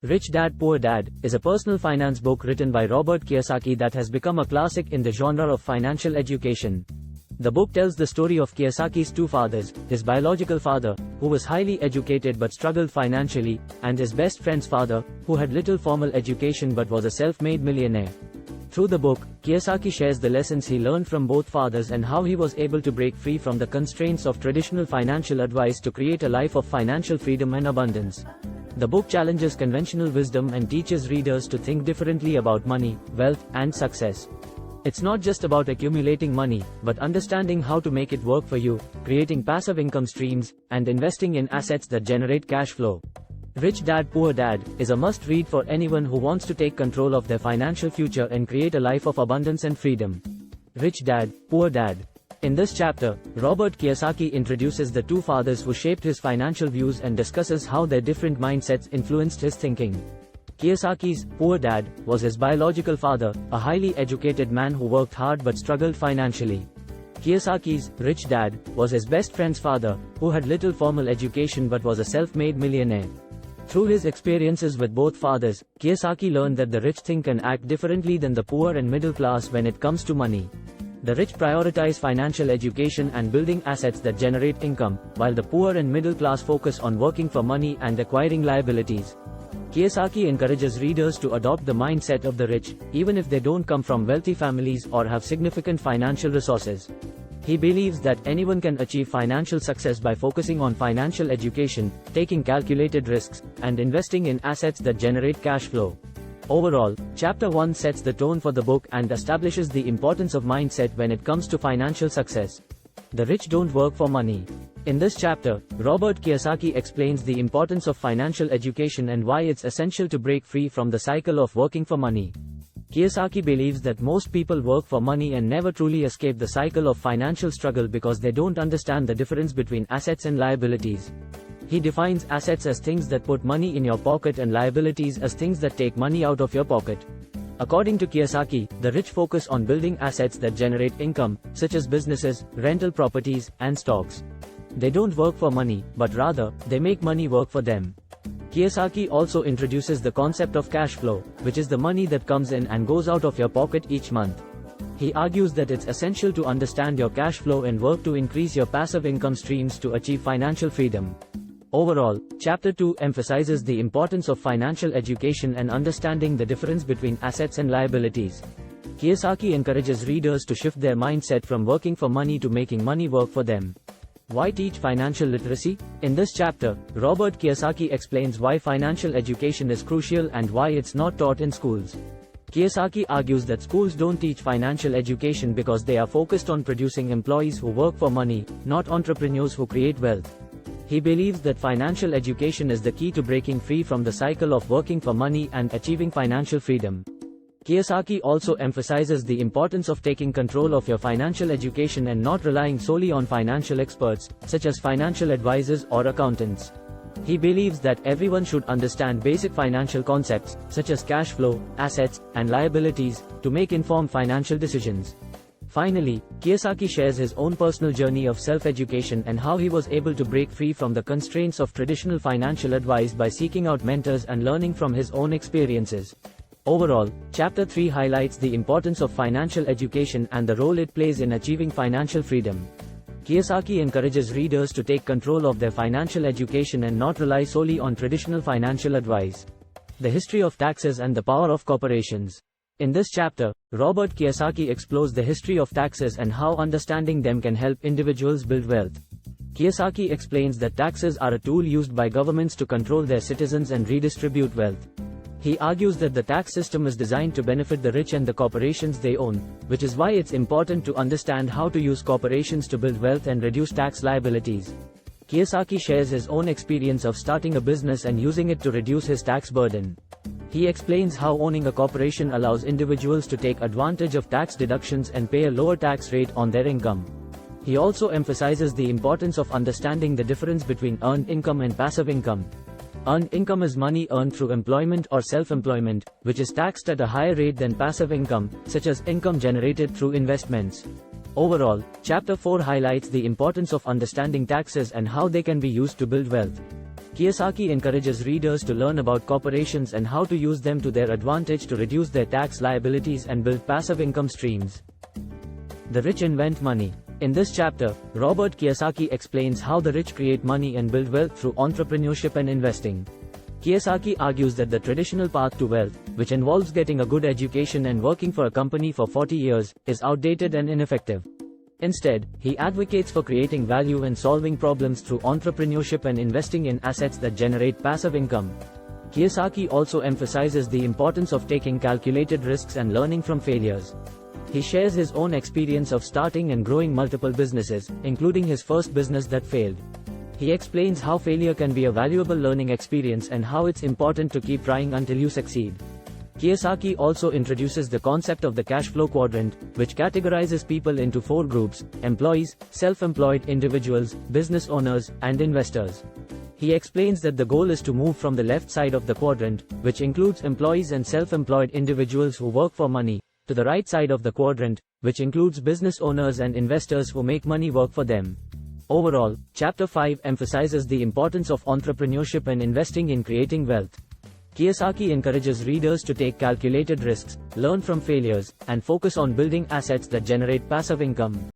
Rich Dad Poor Dad is a personal finance book written by Robert Kiyosaki that has become a classic in the genre of financial education. The book tells the story of Kiyosaki's two fathers, his biological father, who was highly educated but struggled financially, and his best friend's father, who had little formal education but was a self-made millionaire. Through the book, Kiyosaki shares the lessons he learned from both fathers and how he was able to break free from the constraints of traditional financial advice to create a life of financial freedom and abundance. The book challenges conventional wisdom and teaches readers to think differently about money, wealth, and success. It's not just about accumulating money, but understanding how to make it work for you, creating passive income streams, and investing in assets that generate cash flow. Rich Dad Poor Dad is a must-read for anyone who wants to take control of their financial future and create a life of abundance and freedom. Rich Dad, Poor Dad. In this chapter, Robert Kiyosaki introduces the two fathers who shaped his financial views and discusses how their different mindsets influenced his thinking. Kiyosaki's poor dad was his biological father, a highly educated man who worked hard but struggled financially. Kiyosaki's rich dad was his best friend's father, who had little formal education but was a self-made millionaire. Through his experiences with both fathers, Kiyosaki learned that the rich think and act differently than the poor and middle class when it comes to money. The rich prioritize financial education and building assets that generate income, while the poor and middle class focus on working for money and acquiring liabilities. Kiyosaki encourages readers to adopt the mindset of the rich, even if they don't come from wealthy families or have significant financial resources. He believes that anyone can achieve financial success by focusing on financial education, taking calculated risks, and investing in assets that generate cash flow. Overall, Chapter 1 sets the tone for the book and establishes the importance of mindset when it comes to financial success. The rich don't work for money. In this chapter, Robert Kiyosaki explains the importance of financial education and why it's essential to break free from the cycle of working for money. Kiyosaki believes that most people work for money and never truly escape the cycle of financial struggle because they don't understand the difference between assets and liabilities. He defines assets as things that put money in your pocket and liabilities as things that take money out of your pocket. According to Kiyosaki, the rich focus on building assets that generate income, such as businesses, rental properties, and stocks. They don't work for money, but rather, they make money work for them. Kiyosaki also introduces the concept of cash flow, which is the money that comes in and goes out of your pocket each month. He argues that it's essential to understand your cash flow and work to increase your passive income streams to achieve financial freedom. Overall, Chapter 2 emphasizes the importance of financial education and understanding the difference between assets and liabilities. Kiyosaki encourages readers to shift their mindset from working for money to making money work for them. Why teach financial literacy? In this chapter, Robert Kiyosaki explains why financial education is crucial and why it's not taught in schools. Kiyosaki argues that schools don't teach financial education because they are focused on producing employees who work for money, not entrepreneurs who create wealth. He believes that financial education is the key to breaking free from the cycle of working for money and achieving financial freedom. Kiyosaki also emphasizes the importance of taking control of your financial education and not relying solely on financial experts, such as financial advisors or accountants. He believes that everyone should understand basic financial concepts, such as cash flow, assets, and liabilities, to make informed financial decisions. Finally, Kiyosaki shares his own personal journey of self-education and how he was able to break free from the constraints of traditional financial advice by seeking out mentors and learning from his own experiences. Overall, Chapter 3 highlights the importance of financial education and the role it plays in achieving financial freedom. Kiyosaki encourages readers to take control of their financial education and not rely solely on traditional financial advice. The history of taxes and the power of corporations. In this chapter, Robert Kiyosaki explores the history of taxes and how understanding them can help individuals build wealth. Kiyosaki explains that taxes are a tool used by governments to control their citizens and redistribute wealth. He argues that the tax system is designed to benefit the rich and the corporations they own, which is why it's important to understand how to use corporations to build wealth and reduce tax liabilities. Kiyosaki shares his own experience of starting a business and using it to reduce his tax burden. He explains how owning a corporation allows individuals to take advantage of tax deductions and pay a lower tax rate on their income. He also emphasizes the importance of understanding the difference between earned income and passive income. Earned income is money earned through employment or self-employment, which is taxed at a higher rate than passive income, such as income generated through investments. Overall, Chapter 4 highlights the importance of understanding taxes and how they can be used to build wealth. Kiyosaki encourages readers to learn about corporations and how to use them to their advantage to reduce their tax liabilities and build passive income streams. The rich invent money. In this chapter, Robert Kiyosaki explains how the rich create money and build wealth through entrepreneurship and investing. Kiyosaki argues that the traditional path to wealth, which involves getting a good education and working for a company for 40 years, is outdated and ineffective. Instead, he advocates for creating value and solving problems through entrepreneurship and investing in assets that generate passive income. Kiyosaki also emphasizes the importance of taking calculated risks and learning from failures. He shares his own experience of starting and growing multiple businesses, including his first business that failed. He explains how failure can be a valuable learning experience and how it's important to keep trying until you succeed. Kiyosaki also introduces the concept of the cash flow quadrant, which categorizes people into 4 groups: employees, self-employed individuals, business owners, and investors. He explains that the goal is to move from the left side of the quadrant, which includes employees and self-employed individuals who work for money, to the right side of the quadrant, which includes business owners and investors who make money work for them. Overall, Chapter 5 emphasizes the importance of entrepreneurship and investing in creating wealth. Kiyosaki encourages readers to take calculated risks, learn from failures, and focus on building assets that generate passive income.